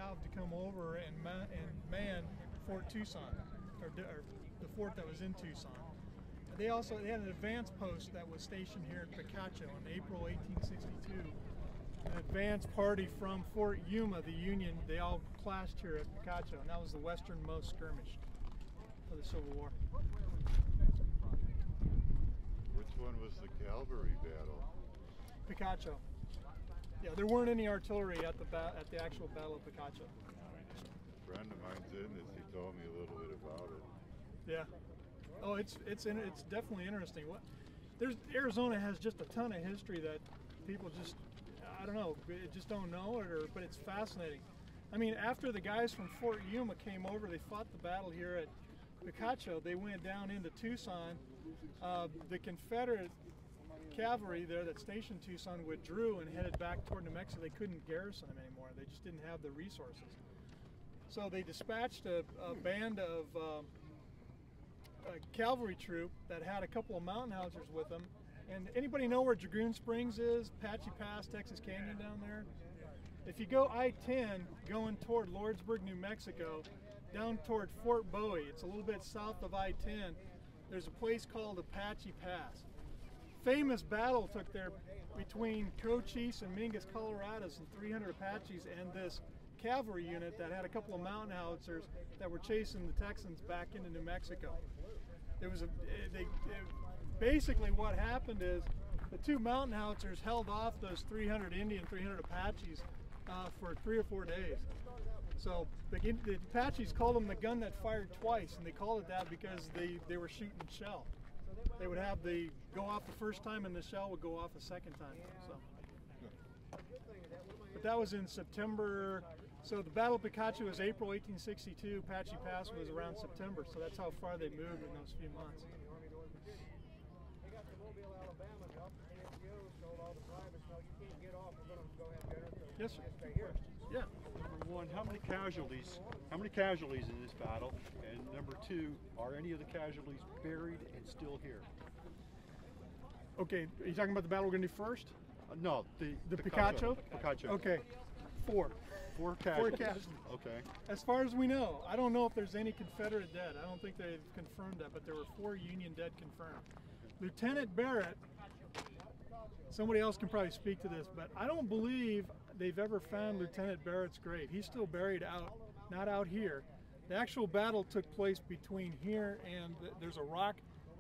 Cav to come over and man Fort Tucson, or the fort that was in Tucson. They had an advance post that was stationed here at Picacho in April 1862. An advance party from Fort Yuma, the Union, they all clashed here at Picacho, and that was the westernmost skirmish of the Civil War. Which one was the cavalry battle? Picacho. Yeah, there weren't any artillery at the actual Battle of Picacho. A friend of mine's in this. He told me a little bit about it. Yeah. Oh, it's definitely interesting. Arizona has just a ton of history that people just, I don't know, just don't know it, but it's fascinating. I mean, after the guys from Fort Yuma came over, they fought the battle here at Picacho. They went down into Tucson. The Confederate cavalry there that stationed Tucson withdrew and headed back toward New Mexico. They couldn't garrison them anymore. They just didn't have the resources. So they dispatched a band of a cavalry troop that had a couple of mountain howitzers with them. And anybody know where Dragoon Springs is? Apache Pass, Texas Canyon down there? If you go I-10 going toward Lordsburg, New Mexico, down toward Fort Bowie, it's a little bit south of I-10, there's a place called Apache Pass. Famous battle took there between Cochise and Mingus Colorados and 300 Apaches and this cavalry unit that had a couple of mountain howitzers that were chasing the Texans back into New Mexico. There was basically what happened is the two mountain howitzers held off those 300 Apaches for 3 or 4 days. So the Apaches called them the gun that fired twice, and they called it that because they were shooting shell. They would have the go off the first time and the shell would go off the second time. So. But that was in September. So the Battle of Picacho was April 1862. Apache Pass was around September. So that's how far they moved in those few months. Yes, sir. Yeah. Number one, how many casualties in this battle? And number two, are any of the casualties buried and still here? Okay, are you talking about the battle we're going to do first? No, the Picacho? Picacho. Okay, four casualties. Okay. As far as we know, I don't know if there's any Confederate dead. I don't think they've confirmed that, but there were 4 Union dead confirmed. Lt Barrett, somebody else can probably speak to this, but I don't believe they've ever found Lt Barrett's grave. He's still buried out, not out here. The actual battle took place between here and there's a rock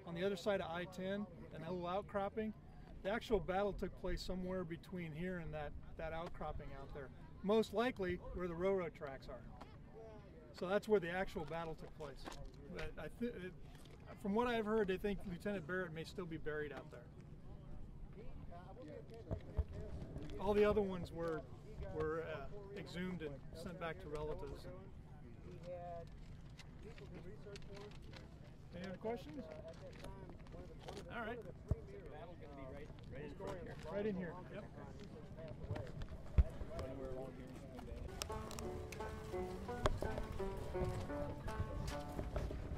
on the other side of I-10, and a little outcropping. The actual battle took place somewhere between here and that outcropping out there. Most likely where the railroad tracks are. So that's where the actual battle took place. But from what I've heard, they think Lt Barrett may still be buried out there. All the other ones were exhumed and sent back to relatives. Any other questions? All right. Right in here. Yep.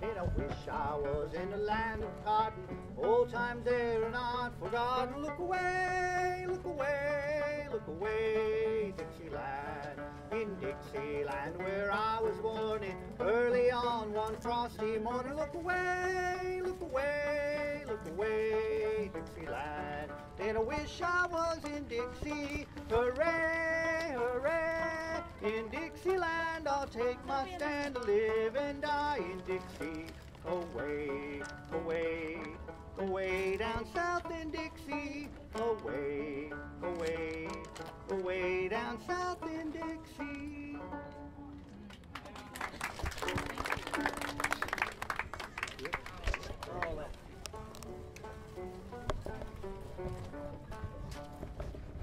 And I wish I was in the land of cotton. Old times there are not forgotten. Look away, look away, look away, Dixieland. In Dixieland where I was born in early on one frosty morning. Look away, look away, look away, Dixieland. And I wish I was in Dixie. Hooray, hooray. In Dixieland I'll take my stand to live and die in Dixie. Away, away, away down south in Dixie. Away, away, away down south in Dixie.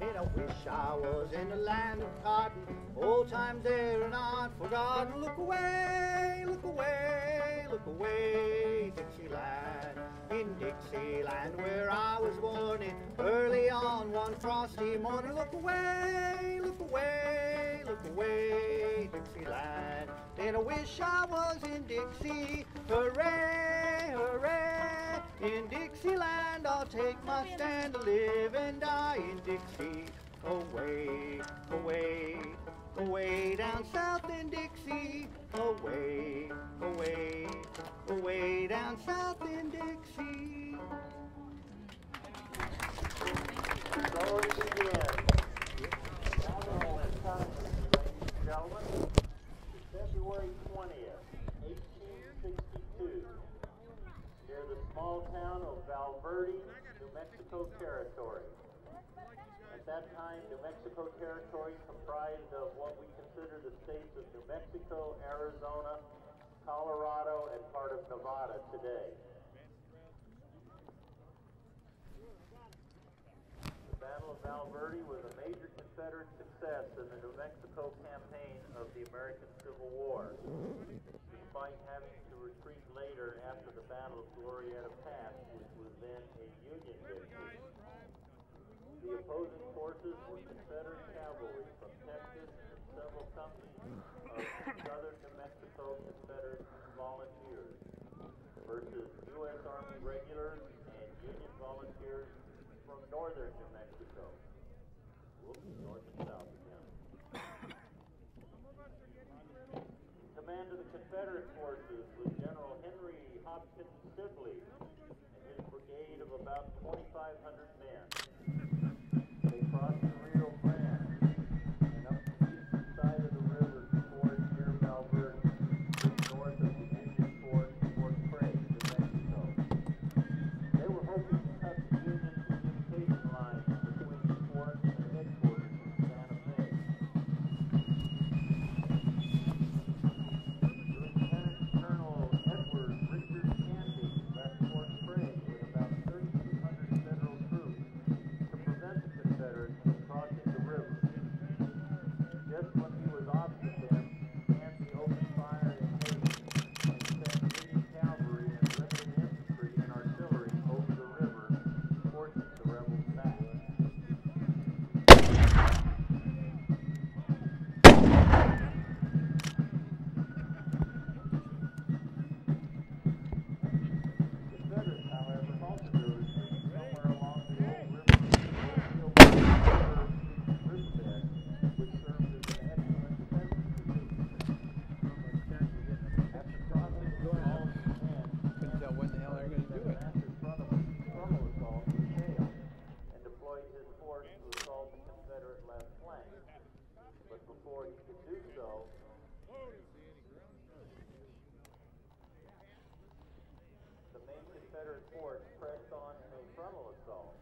And I wish I was in the land of cotton. Old times there are not forgotten. Look away, look away, look away, Dixieland. In Dixieland where I was born in early on one frosty morning. Look away, look away, look away, Dixieland. And I wish I was in Dixie. Hooray, hooray. In Dixieland I'll take my stand to live and die in Dixie. Away, away, away down south in Dixie, away, away, away down south in Dixie. So it begins. Battle of Picacho, ladies and gentlemen, February 20th, 1862, near the small town of Valverde, New Mexico Territory. At that time, New Mexico Territory comprised of what we consider the states of New Mexico, Arizona, Colorado, and part of Nevada today. The Battle of Valverde was a major Confederate success in the New Mexico campaign of the American Civil War, despite having to retreat later after the Battle of Glorieta passed, which was then a Union victory. The opposing forces were Confederate cavalry from Texas and several companies of southern New Mexico Confederate volunteers versus U.S. Army regulars and Union volunteers from northern New Mexico. Whoops, north and south again. In command of the Confederate forces was General Henry Hopkins Sibley and his brigade of about 2,500 men. They crossed the Rio Grande and up the eastern side of the river to Fort near Valverde, just north of the Union Fort, Fort Craig, New Mexico. They were hoping to cut the Union communication lines between the fort and their headquarters in Sante Fe. Lieutenant Colonel Edward Richard Canby left Fort Craig with about 3,200 federal troops to prevent the Confederates from crossing the river. Just when he was opposite them, Canby opened fire in haste and sent Union cavalry and limited infantry and artillery over the river, forcing the rebels back. Confederates, however, halted their retreat somewhere along the old river, riverbed, which served as an excellent defensive position. After crossing with all of his men, Couldn't tell when the hell they're going to do it. massive frontal assault was failed and deployed his force to assault the Confederate left flank. But before he could do so, the main Confederate force pressed on in a frontal assault.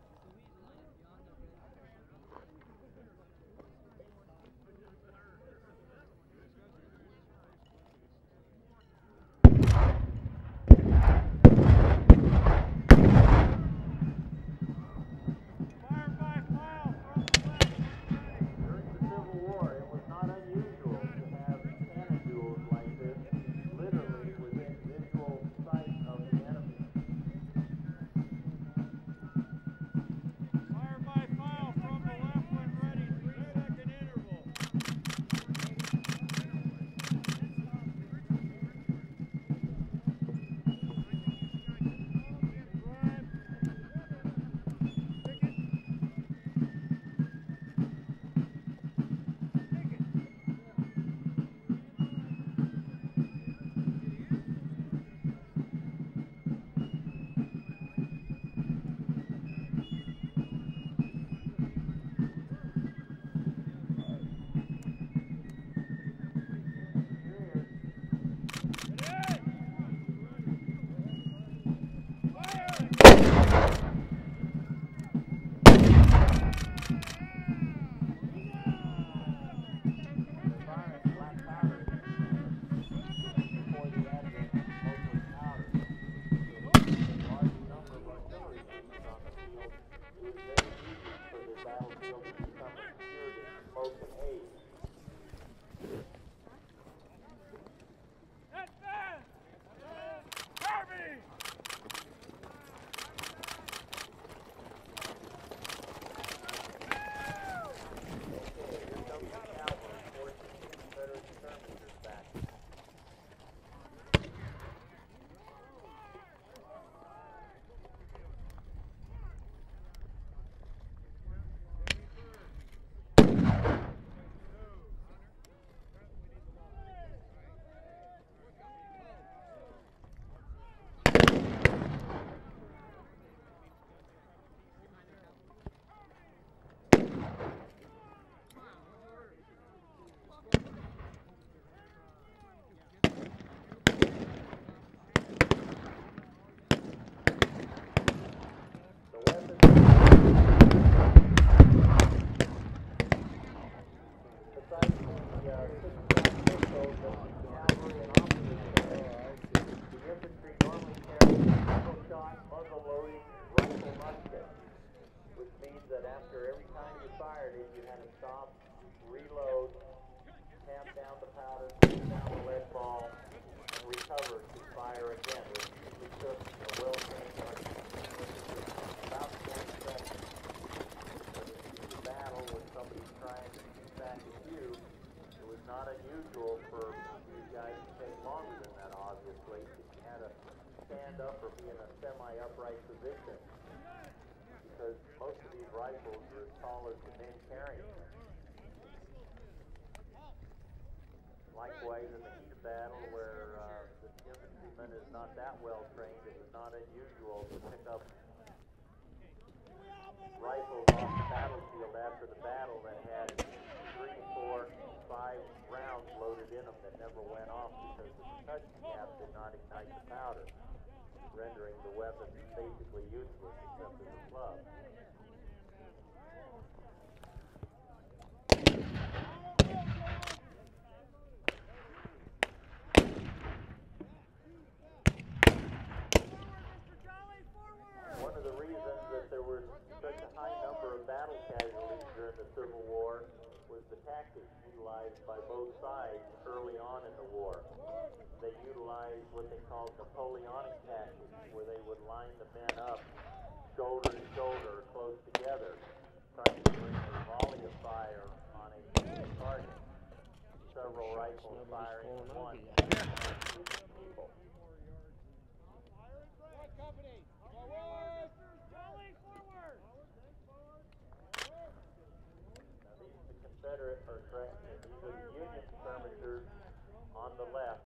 During the Civil War, it was not unusual to have cannon duels like this, literally within visual sight of the enemy. that after every time you fired it, you had to stop, reload, tap down the powder, put down the lead ball, and recover to fire again, which usually took a well-trained marksman about 20 seconds. But if you do a battle with somebody trying to shoot back at you, it was not unusual for these guys to take longer than that, obviously. You had to stand up or be in a semi-upright position, because most of these rifles are as tall as the men carrying them. Likewise, in the heat of battle, where the infantryman is not that well trained, it was not unusual to pick up rifles off the battlefield after the battle that had 3, 4, 5 rounds loaded in them that never went off because the concussion cap did not ignite the powder, rendering the weapon basically useless except as a club. One of the reasons that there was such a high number of battle casualties during the Civil War was the tactics utilized by both sides early on in the war. They utilized what they called Napoleonic tactics, where they would line the men up shoulder to shoulder, close together, trying to bring a volley of fire on a single target. Several rifles firing at once. People. The Confederate, or